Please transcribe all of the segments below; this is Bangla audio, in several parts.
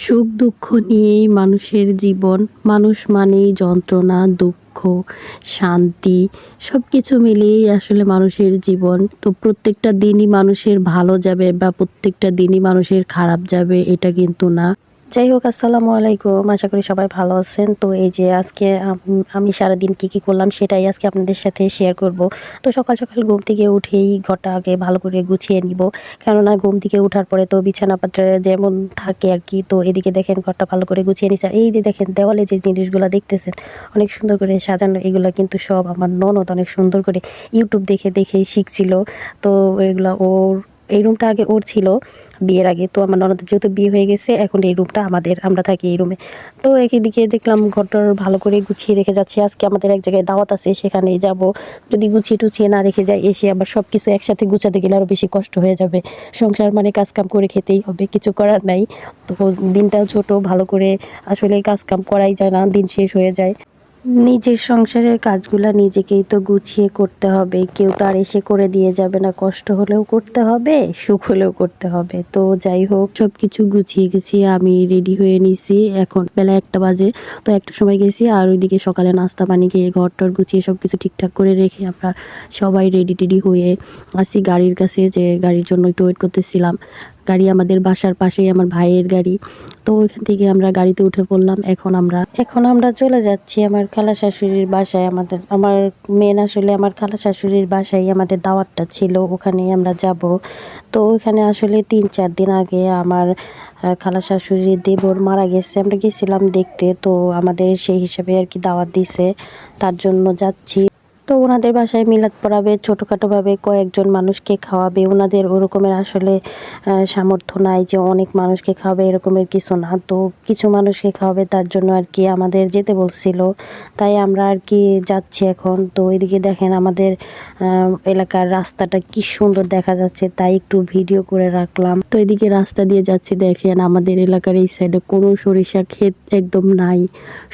সুখ দুঃখ নিয়েই মানুষের জীবন। মানুষ মানেই যন্ত্রণা, দুঃখ, শান্তি সবকিছু মিলিয়েই আসলে মানুষের জীবন। তো প্রত্যেকটা দিনই মানুষের ভালো যাবে বা প্রত্যেকটা দিনই মানুষের খারাপ যাবে এটা কিন্তু না। যাই হোক, আসসালামু আলাইকুম। আশা করি সবাই ভালো আছেন। তো এই যে আজকে আমি সারাদিন কি করলাম সেটাই আজকে আপনাদের সাথে শেয়ার করব। তো সকাল সকাল ঘুম থেকে উঠেই ঘরটা আগে ভালো করে গুছিয়ে নিব। কেননা ঘুম থেকে উঠার পরে তো বিছানাপত্র যেমন থাকে আর কি। তো এদিকে দেখেন ঘরটা ভালো করে গুছিয়ে নিচ্ছে। এই যে দেখেন দেওয়ালে যে জিনিসগুলো দেখতেছেন অনেক সুন্দর করে সাজানো, এগুলো কিন্তু সব আমার ননদ অনেক সুন্দর করে ইউটিউব দেখে দেখেই শিখছিল। তো এগুলো এই রুমটা আগে ওর ছিল বিয়ের আগে। তো আমার ননদের যেহেতু বিয়ে হয়ে গেছে, এখন এই রুমটা আমাদের, আমরা থাকি এই রুমে। তো একদিকে দেখলাম ঘরটার ভালো করে গুছিয়ে রেখে যাচ্ছি। আজকে আমাদের এক জায়গায় দাওয়াত আছে, সেখানেই যাব। যদি গুছিয়ে টুছিয়ে না রেখে যাই, এসে আবার সব কিছু একসাথে গুছাতে গেলে আরও বেশি কষ্ট হয়ে যাবে। সংসার মানে কাজকাম করে খেতেই হবে, কিছু করার নাই। তো দিনটাও ছোট, ভালো করে আসলে কাজকাম করাই যায় না, দিন শেষ হয়ে যায়। নিজের সংসারের কাজগুলা নিজেকেই তো গুছিয়ে করতে হবে। কেউ তো আর এসে করে দিয়ে যাবে না। কষ্ট হলেও করতে হবে, সুখ হলেও করতে হবে। তো যাই হোক, সবকিছু গুছিয়ে গেছি, আমি রেডি হয়ে নিছি। এখন বেলা 1টা বাজে। তো 1টার সময় গেছি, আর ওইদিকে সকালে নাস্তা পানি খেয়ে ঘর-টর গুছিয়ে সবকিছু ঠিকঠাক করে রেখে আমরা সবাই রেডি-টেডি হয়ে আসি গাড়ির কাছে, যে গাড়ির জন্য একটু ওয়েট করতেছিলাম। গাড়ি আমাদের বাসার পাশেই, আমার ভাইয়ের গাড়ি। তো ওইখান থেকে আমরা গাড়িতে উঠে পড়লাম। এখন আমরা চলে যাচ্ছি আমার খালা শাশুড়ির বাসায়। আমার মেন আসলে আমার খালা শাশুড়ির বাসায় আমাদের দাওয়াতটা ছিল, ওখানেই আমরা যাব। তো ওইখানে আসলে 3-4 দিন আগে আমার খালা শাশুড়ির দেবর মারা গেছে, আমরা গেছিলাম দেখতে। তো আমাদের সেই হিসাবে আর কি দাওয়াত দিছে, তার জন্য যাচ্ছি। তো ওনাদের বাসায় মিলাদ পড়াবে, ছোটোখাটোভাবে কয়েকজন মানুষকে খাওয়াবে। ওনাদের ওরকমের আসলে সামর্থ্য নাই যে অনেক মানুষকে খাওয়াবে, এরকমের কিছু না। তো কিছু মানুষকে খাওয়াবে, তার জন্য আর কি আমাদের যেতে বলছিল। তাই আমরা আর কি যাচ্ছি এখন। তো এদিকে দেখেন আমাদের এলাকার রাস্তাটা কি সুন্দর দেখা যাচ্ছে, তাই একটু ভিডিও করে রাখলাম। তো এদিকে রাস্তা দিয়ে যাচ্ছি, দেখেন আমাদের এলাকার এই সাইডে কোনো সরিষা ক্ষেত একদম নাই,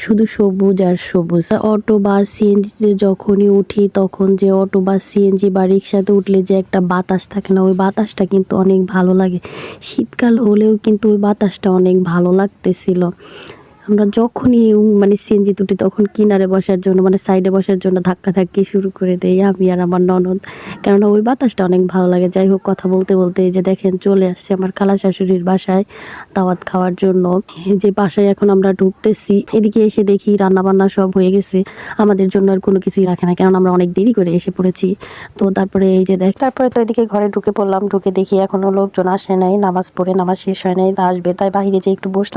শুধু সবুজ আর সবুজ। অটো বা সিএনজিতে যখনই উঠি, তখন যে অটো বা সিএনজি বা রিক্সাতে উঠলে যে একটা বাতাস থাকে না, ওই বাতাসটা কিন্তু অনেক ভালো লাগে। শীতকাল হলেও কিন্তু ওই বাতাসটা অনেক ভালো লাগতেছিল। আমরা যখনই মানে সিএনজি উঠি, তখন কিনারে বসার জন্য মানে সাইডে বসার জন্য ধাক্কাধাক্কি শুরু করে দেই আমি আর আমার ননদ। কেননা ওই বাতাসটা অনেক ভালো লাগে। যাই হোক, কথা বলতে বলতে এই যে দেখেন চলে আসছি আমার খালা শাশুড়ির বাসায় দাওয়াত খাওয়ার জন্য। এই যে বাসায় এখন আমরা ঢুকতেছি, এদিকে এসে দেখি রান্নাবান্না সব হয়ে গেছে। আমাদের জন্য আর কোনো কিছুই রাখে না, কারণ আমরা অনেক দেরি করে এসে পড়েছি। তো তারপরে এই যে তারপরে তো এদিকে ঘরে ঢুকে পড়লাম। ঢুকে দেখি এখনো লোকজন আসে নাই, নামাজ পড়ে নামাজ শেষ হয় নাই, আসবে। তাই বাহিরে যে একটু বসলাম।